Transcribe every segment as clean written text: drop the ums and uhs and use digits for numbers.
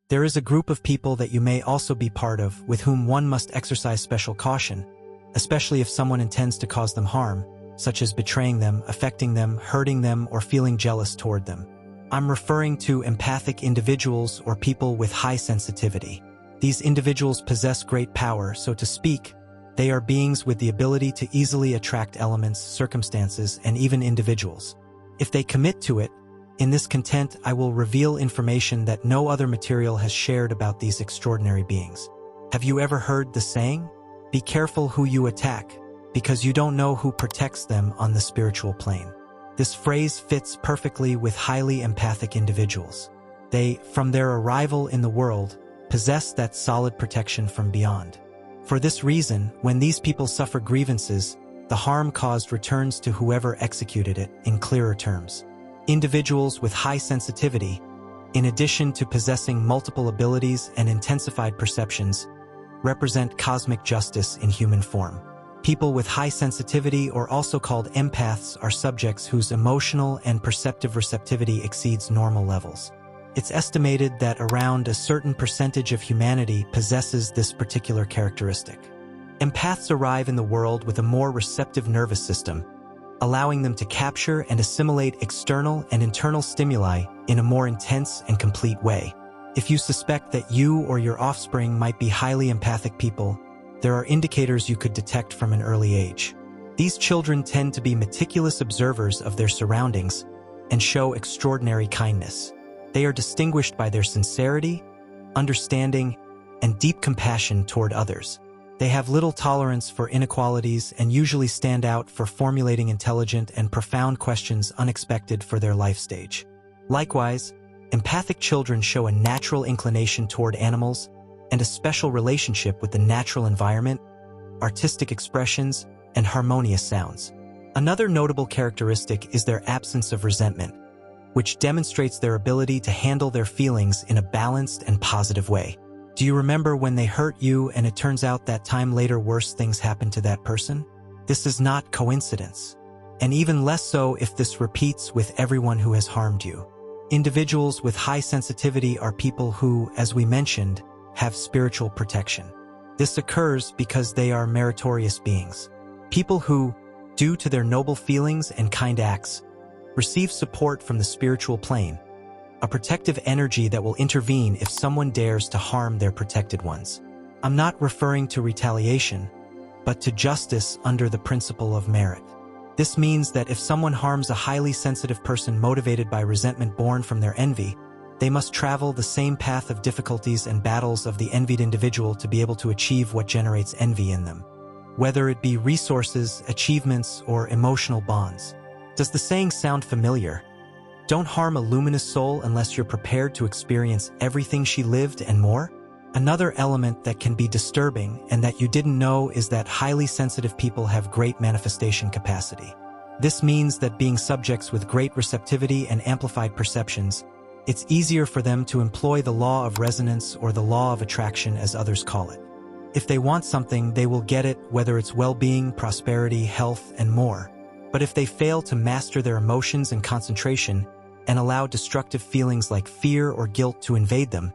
There is a group of people that you may also be part of with whom one must exercise special caution, especially if someone intends to cause them harm, such as betraying them, affecting them, hurting them, or feeling jealous toward them. I'm referring to empathic individuals or people with high sensitivity. These individuals possess great power, so to speak. They are beings with the ability to easily attract elements, circumstances, and even individuals. If they commit to it, in this content I will reveal information that no other material has shared about these extraordinary beings. Have you ever heard the saying? Be careful who you attack, because you don't know who protects them on the spiritual plane. This phrase fits perfectly with highly empathic individuals. They, from their arrival in the world, possess that solid protection from beyond. For this reason, when these people suffer grievances, the harm caused returns to whoever executed it in clearer terms. Individuals with high sensitivity, in addition to possessing multiple abilities and intensified perceptions, represent cosmic justice in human form. People with high sensitivity, or also called empaths, are subjects whose emotional and perceptive receptivity exceeds normal levels. It's estimated that around a certain percentage of humanity possesses this particular characteristic. Empaths arrive in the world with a more receptive nervous system, allowing them to capture and assimilate external and internal stimuli in a more intense and complete way. If you suspect that you or your offspring might be highly empathic people, there are indicators you could detect from an early age. These children tend to be meticulous observers of their surroundings and show extraordinary kindness. They are distinguished by their sincerity, understanding, and deep compassion toward others. They have little tolerance for inequalities and usually stand out for formulating intelligent and profound questions unexpected for their life stage. Likewise, empathic children show a natural inclination toward animals and a special relationship with the natural environment, artistic expressions, and harmonious sounds. Another notable characteristic is their absence of resentment, which demonstrates their ability to handle their feelings in a balanced and positive way. Do you remember when they hurt you and it turns out that time later worse things happen to that person? This is not coincidence, and even less so if this repeats with everyone who has harmed you. Individuals with high sensitivity are people who, as we mentioned, have spiritual protection. This occurs because they are meritorious beings. People who, due to their noble feelings and kind acts, receive support from the spiritual plane, a protective energy that will intervene if someone dares to harm their protected ones. I'm not referring to retaliation, but to justice under the principle of merit. This means that if someone harms a highly sensitive person motivated by resentment born from their envy, they must travel the same path of difficulties and battles of the envied individual to be able to achieve what generates envy in them, whether it be resources, achievements, or emotional bonds. Does the saying sound familiar? Don't harm a luminous soul unless you're prepared to experience everything she lived and more. Another element that can be disturbing and that you didn't know is that highly sensitive people have great manifestation capacity. This means that being subjects with great receptivity and amplified perceptions, it's easier for them to employ the law of resonance or the law of attraction as others call it. If they want something, they will get it, whether it's well-being, prosperity, health, and more. But if they fail to master their emotions and concentration and allow destructive feelings like fear or guilt to invade them,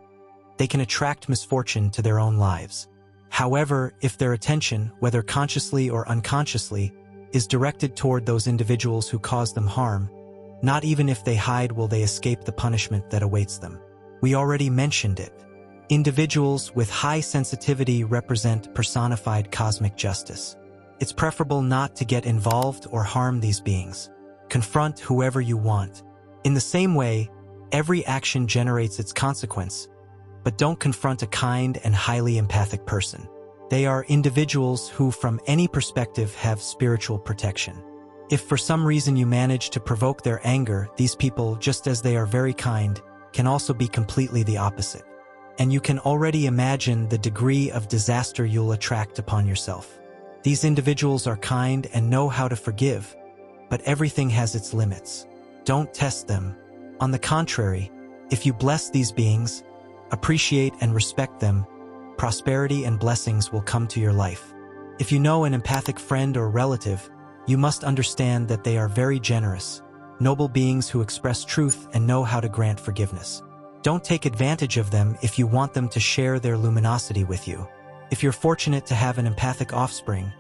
they can attract misfortune to their own lives. However, if their attention, whether consciously or unconsciously, is directed toward those individuals who cause them harm, not even if they hide will they escape the punishment that awaits them. We already mentioned it. Individuals with high sensitivity represent personified cosmic justice. It's preferable not to get involved or harm these beings. Confront whoever you want. In the same way, every action generates its consequence, but don't confront a kind and highly empathic person. They are individuals who, from any perspective, have spiritual protection. If for some reason you manage to provoke their anger, these people, just as they are very kind, can also be completely the opposite. And you can already imagine the degree of disaster you'll attract upon yourself. These individuals are kind and know how to forgive, but everything has its limits. Don't test them. On the contrary, if you bless these beings, appreciate and respect them, prosperity and blessings will come to your life. If you know an empathic friend or relative, you must understand that they are very generous, noble beings who express truth and know how to grant forgiveness. Don't take advantage of them if you want them to share their luminosity with you. If you're fortunate to have an empathic offspring,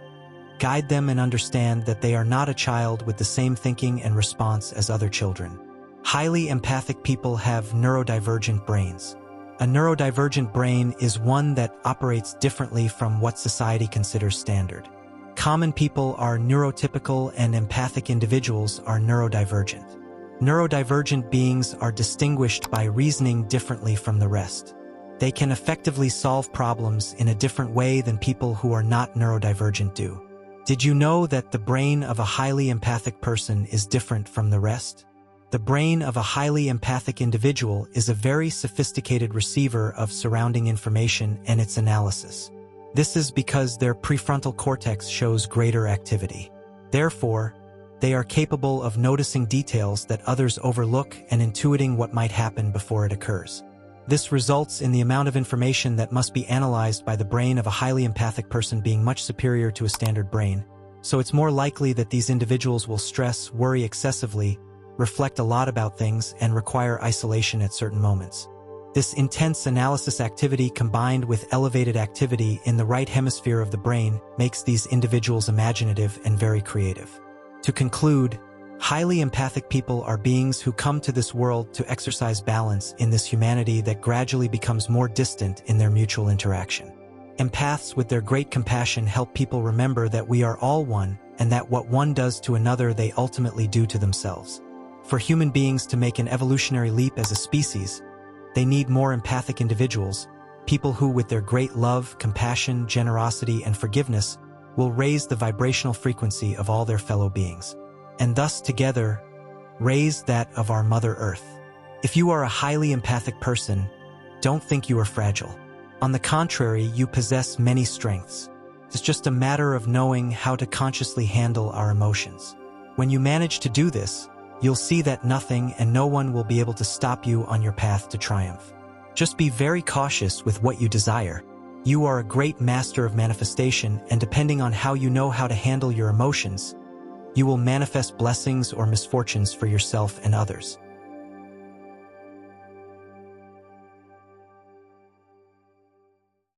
guide them and understand that they are not a child with the same thinking and response as other children. Highly empathic people have neurodivergent brains. A neurodivergent brain is one that operates differently from what society considers standard. Common people are neurotypical and empathic individuals are neurodivergent. Neurodivergent beings are distinguished by reasoning differently from the rest. They can effectively solve problems in a different way than people who are not neurodivergent do. Did you know that the brain of a highly empathic person is different from the rest? The brain of a highly empathic individual is a very sophisticated receiver of surrounding information and its analysis. This is because their prefrontal cortex shows greater activity. Therefore, they are capable of noticing details that others overlook and intuiting what might happen before it occurs. This results in the amount of information that must be analyzed by the brain of a highly empathic person being much superior to a standard brain, so it's more likely that these individuals will stress, worry excessively, reflect a lot about things, and require isolation at certain moments. This intense analysis activity combined with elevated activity in the right hemisphere of the brain makes these individuals imaginative and very creative. To conclude, highly empathic people are beings who come to this world to exercise balance in this humanity that gradually becomes more distant in their mutual interaction. Empaths with their great compassion help people remember that we are all one and that what one does to another they ultimately do to themselves. For human beings to make an evolutionary leap as a species, they need more empathic individuals, people who with their great love, compassion, generosity, and forgiveness will raise the vibrational frequency of all their fellow beings, and thus together raise that of our Mother Earth. If you are a highly empathic person, don't think you are fragile. On the contrary, you possess many strengths. It's just a matter of knowing how to consciously handle our emotions. When you manage to do this, you'll see that nothing and no one will be able to stop you on your path to triumph. Just be very cautious with what you desire. You are a great master of manifestation, and depending on how you know how to handle your emotions, you will manifest blessings or misfortunes for yourself and others.